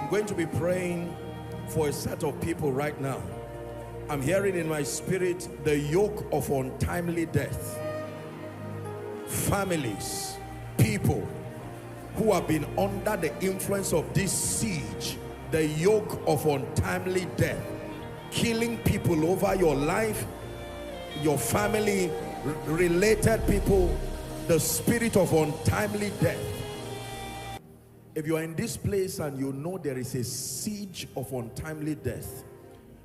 I'm going to be praying for a set of people right now. I'm hearing in my spirit the yoke of untimely death. Families, people who have been under the influence of this siege, the yoke of untimely death, killing people over your life, your family, related people, the spirit of untimely death. If you are in this place and you know there is a siege of untimely death,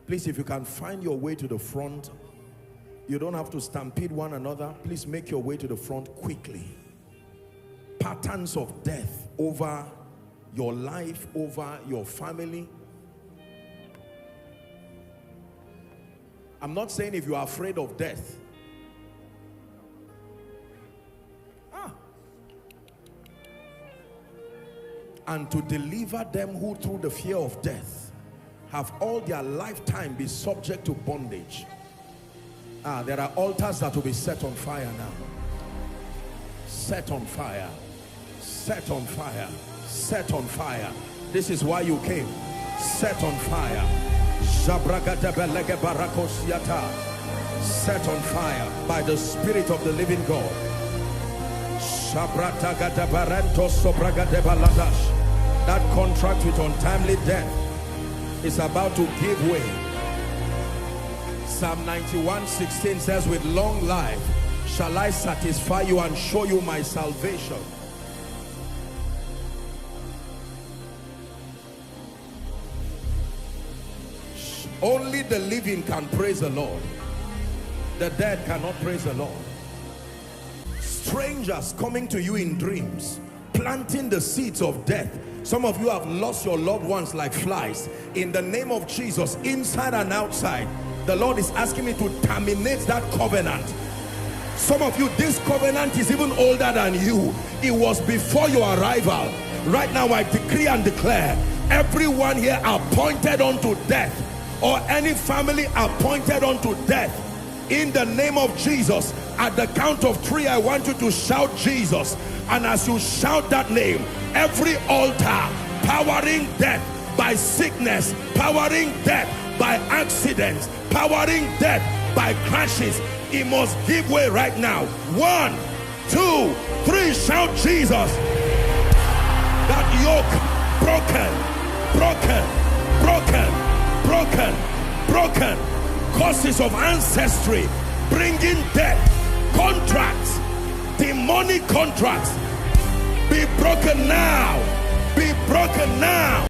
please, if you can find your way to the front, you don't have to stampede one another. Please make your way to the front quickly. Patterns of death over your life, over your family. I'm not saying if you are afraid of death. And to deliver them who through the fear of death have all their lifetime be subject to bondage. There are altars that will be set on fire now. Set on fire. Set on fire. Set on fire. This is why you came. Set on fire. Set on fire by the Spirit of the living God. That contract with untimely death is about to give way. Psalm 91:16 says, with long life shall I satisfy you and show you my salvation. Only the living can praise the Lord. The dead cannot praise the Lord. Strangers coming to you in dreams, planting the seeds of death. Some of you have lost your loved ones like flies. In the name of Jesus, inside and outside, the Lord is asking me to terminate that covenant. Some of you, this covenant is even older than you. It was before your arrival. Right now I decree and declare, everyone here appointed unto death, or any family appointed unto death, in the name of Jesus, at the count of 3, I want you to shout Jesus. And as you shout that name, every altar powering death by sickness, powering death by accidents, powering death by crashes, it must give way right now. 1, 2, 3, shout Jesus. That yoke broken, broken, broken, broken, broken. Causes of ancestry bringing death, contracts, demonic contracts, be broken now, be broken now.